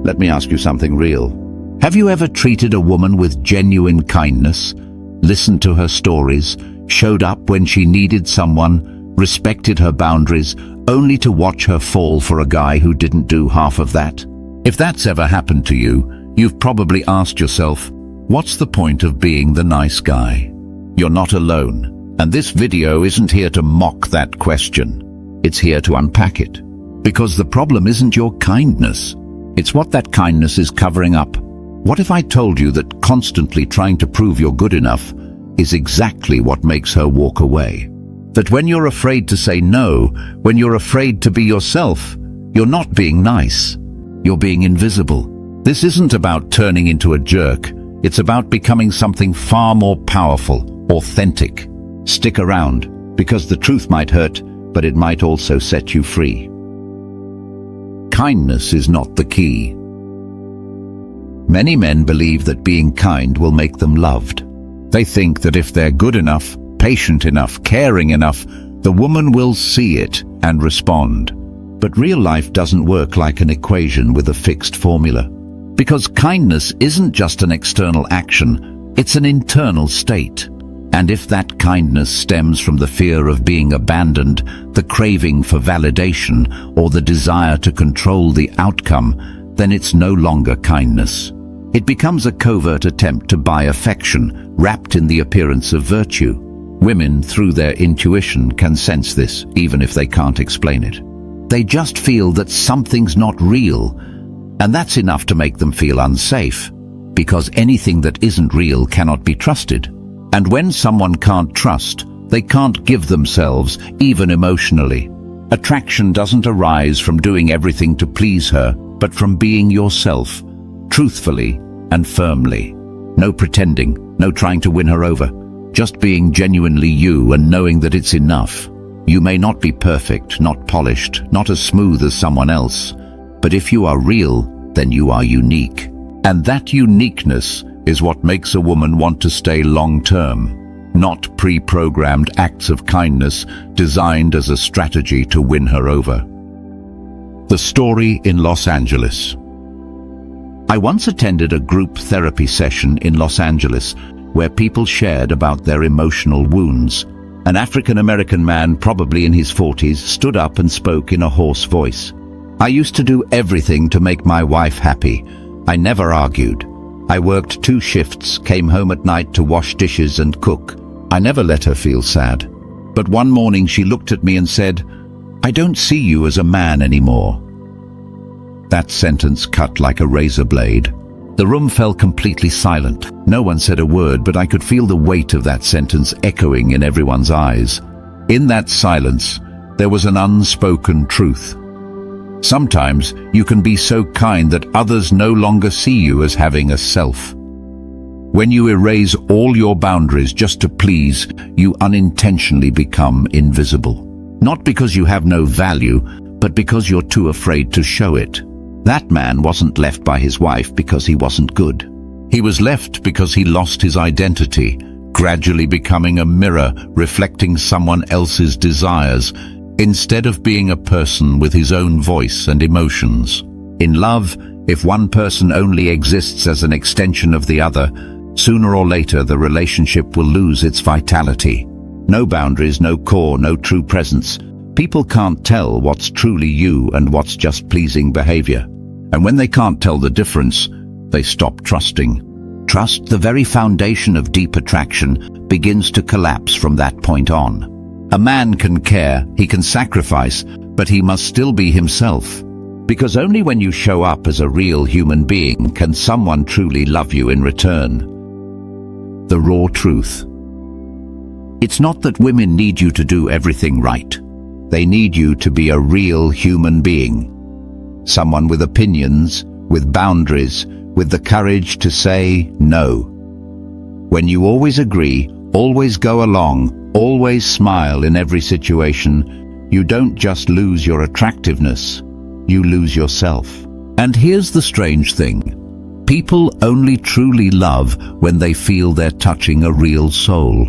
Let me ask you something real. Have you ever treated a woman with genuine kindness, listened to her stories, showed up when she needed someone, respected her boundaries, only to watch her fall for a guy who didn't do half of that? If that's ever happened to you, you've probably asked yourself, what's the point of being the nice guy? You're not alone, and this video isn't here to mock that question. It's here to unpack it. Because the problem isn't your kindness, it's what that kindness is covering up. What if I told you that constantly trying to prove you're good enough is exactly what makes her walk away? That when you're afraid to say no, when you're afraid to be yourself, you're not being nice. You're being invisible. This isn't about turning into a jerk. It's about becoming something far more powerful, authentic. Stick around, because the truth might hurt, but it might also set you free. Kindness is not the key. Many men believe that being kind will make them loved. They think that if they're good enough, patient enough, caring enough, the woman will see it and respond. But real life doesn't work like an equation with a fixed formula. Because kindness isn't just an external action, it's an internal state. And if that kindness stems from the fear of being abandoned, the craving for validation, or the desire to control the outcome, then it's no longer kindness. It becomes a covert attempt to buy affection, wrapped in the appearance of virtue. Women, through their intuition, can sense this, even if they can't explain it. They just feel that something's not real, and that's enough to make them feel unsafe, because anything that isn't real cannot be trusted. And when someone can't trust, they can't give themselves, even emotionally. Attraction doesn't arise from doing everything to please her, but from being yourself, truthfully and firmly. No pretending, no trying to win her over. Just being genuinely you and knowing that it's enough. You may not be perfect, not polished, not as smooth as someone else, but if you are real, then you are unique. And that uniqueness is what makes a woman want to stay long-term, not pre-programmed acts of kindness designed as a strategy to win her over. The story in Los Angeles. I once attended a group therapy session in Los Angeles where people shared about their emotional wounds. An African-American man, probably in his 40s, stood up and spoke in a hoarse voice. "I used to do everything to make my wife happy. I never argued. I worked 2 shifts, came home at night to wash dishes and cook. I never let her feel sad. But one morning she looked at me and said, 'I don't see you as a man anymore.'" That sentence cut like a razor blade. The room fell completely silent. No one said a word, but I could feel the weight of that sentence echoing in everyone's eyes. In that silence, there was an unspoken truth. Sometimes you can be so kind that others no longer see you as having a self. When you erase all your boundaries just to please, you unintentionally become invisible. Not because you have no value, but because you're too afraid to show it. That man wasn't left by his wife because he wasn't good. He was left because he lost his identity, gradually becoming a mirror reflecting someone else's desires, instead of being a person with his own voice and emotions. In love, if one person only exists as an extension of the other, sooner or later the relationship will lose its vitality. No boundaries, no core, no true presence. People can't tell what's truly you and what's just pleasing behavior. And when they can't tell the difference, they stop trusting. Trust, the very foundation of deep attraction, begins to collapse from that point on. A man can care, he can sacrifice, but he must still be himself. Because only when you show up as a real human being can someone truly love you in return. The raw truth. It's not that women need you to do everything right. They need you to be a real human being. Someone with opinions, with boundaries, with the courage to say no. When you always agree, always go along, always smile in every situation, you don't just lose your attractiveness, you lose yourself. And here's the strange thing. People only truly love when they feel they're touching a real soul,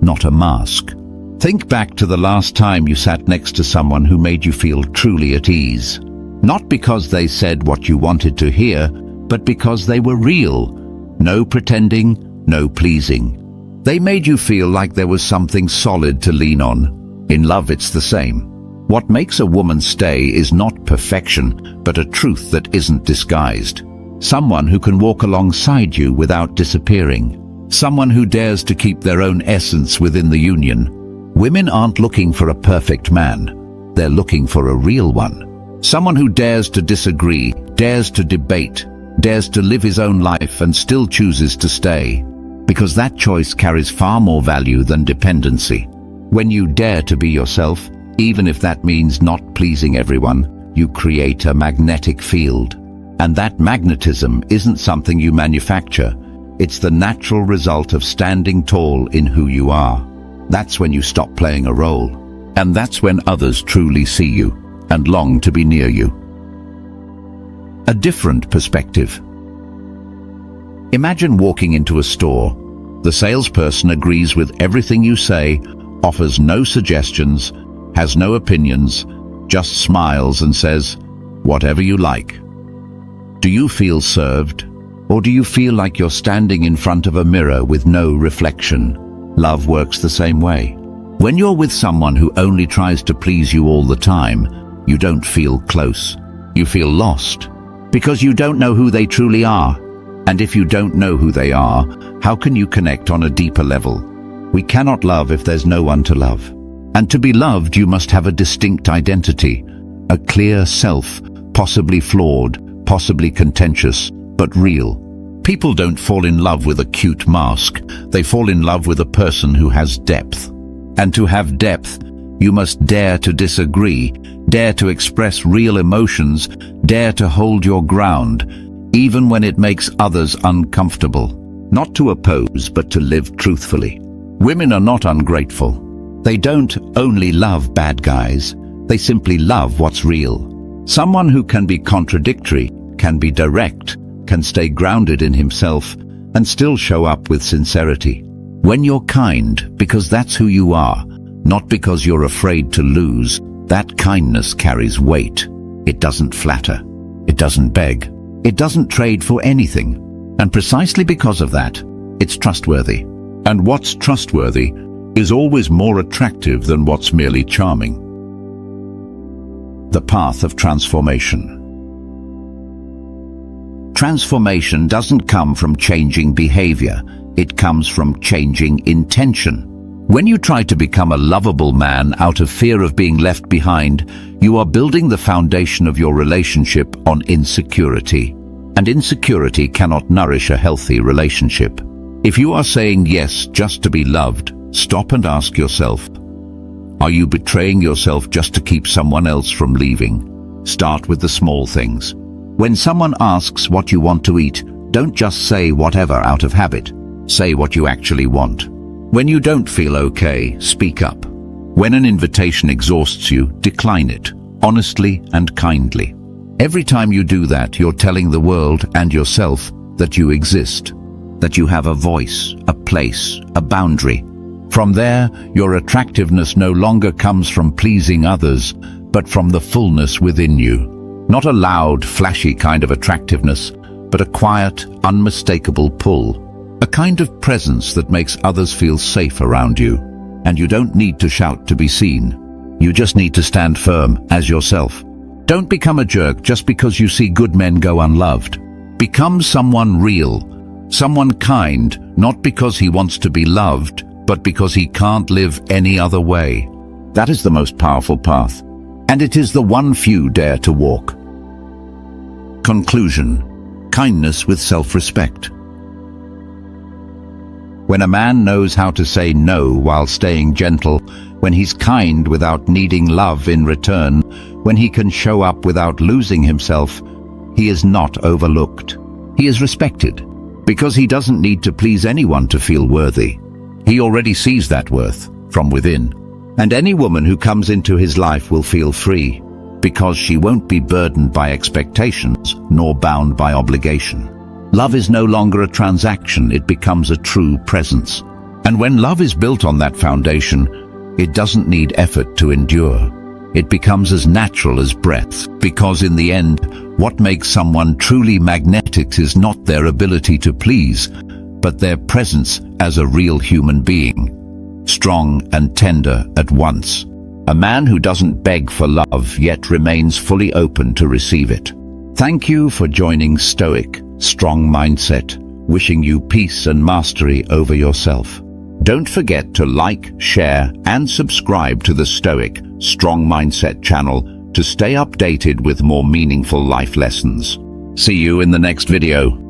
not a mask. Think back to the last time you sat next to someone who made you feel truly at ease. Not because they said what you wanted to hear, but because they were real. No pretending, no pleasing. They made you feel like there was something solid to lean on. In love, it's the same. What makes a woman stay is not perfection, but a truth that isn't disguised. Someone who can walk alongside you without disappearing. Someone who dares to keep their own essence within the union. Women aren't looking for a perfect man. They're looking for a real one. Someone who dares to disagree, dares to debate, dares to live his own life and still chooses to stay. Because that choice carries far more value than dependency. When you dare to be yourself, even if that means not pleasing everyone, you create a magnetic field. And that magnetism isn't something you manufacture. It's the natural result of standing tall in who you are. That's when you stop playing a role. And that's when others truly see you and long to be near you. A different perspective. Imagine walking into a store. The salesperson agrees with everything you say, offers no suggestions, has no opinions, just smiles and says, "Whatever you like." Do you feel served? Or do you feel like you're standing in front of a mirror with no reflection? Love works the same way. When you're with someone who only tries to please you all the time, you don't feel close. You feel lost. Because you don't know who they truly are. And if you don't know who they are, how can you connect on a deeper level? We cannot love if there's no one to love. And to be loved, you must have a distinct identity, a clear self, possibly flawed, possibly contentious, but real. People don't fall in love with a cute mask. They fall in love with a person who has depth. And to have depth, you must dare to disagree, dare to express real emotions, dare to hold your ground, even when it makes others uncomfortable. Not to oppose, but to live truthfully. Women are not ungrateful. They don't only love bad guys, they simply love what's real. Someone who can be contradictory, can be direct, can stay grounded in himself, and still show up with sincerity. When you're kind, because that's who you are, not because you're afraid to lose, that kindness carries weight. It doesn't flatter. It doesn't beg. It doesn't trade for anything. And precisely because of that, it's trustworthy. And what's trustworthy is always more attractive than what's merely charming. The path of transformation. Transformation doesn't come from changing behavior. It comes from changing intention. When you try to become a lovable man out of fear of being left behind, you are building the foundation of your relationship on insecurity. And insecurity cannot nourish a healthy relationship. If you are saying yes just to be loved, stop and ask yourself, are you betraying yourself just to keep someone else from leaving? Start with the small things. When someone asks what you want to eat, don't just say whatever out of habit. Say what you actually want. When you don't feel okay, speak up. When an invitation exhausts you, decline it, honestly and kindly. Every time you do that, you're telling the world and yourself that you exist, that you have a voice, a place, a boundary. From there, your attractiveness no longer comes from pleasing others, but from the fullness within you. Not a loud, flashy kind of attractiveness, but a quiet, unmistakable pull. A kind of presence that makes others feel safe around you. And you don't need to shout to be seen. You just need to stand firm as yourself. Don't become a jerk just because you see good men go unloved. Become someone real, someone kind, not because he wants to be loved, but because he can't live any other way. That is the most powerful path. And it is the one few dare to walk. Conclusion. Kindness with self-respect. When a man knows how to say no while staying gentle, when he's kind without needing love in return, when he can show up without losing himself, he is not overlooked. He is respected, because he doesn't need to please anyone to feel worthy. He already sees that worth from within. And any woman who comes into his life will feel free, because she won't be burdened by expectations nor bound by obligation. Love is no longer a transaction, it becomes a true presence. And when love is built on that foundation, it doesn't need effort to endure. It becomes as natural as breath, because in the end, what makes someone truly magnetic is not their ability to please, but their presence as a real human being, strong and tender at once. A man who doesn't beg for love yet remains fully open to receive it. Thank you for joining Stoic, Strong Mindset, wishing you peace and mastery over yourself. Don't forget to like, share, and subscribe to the Stoic, Strong Mindset channel to stay updated with more meaningful life lessons. See you in the next video.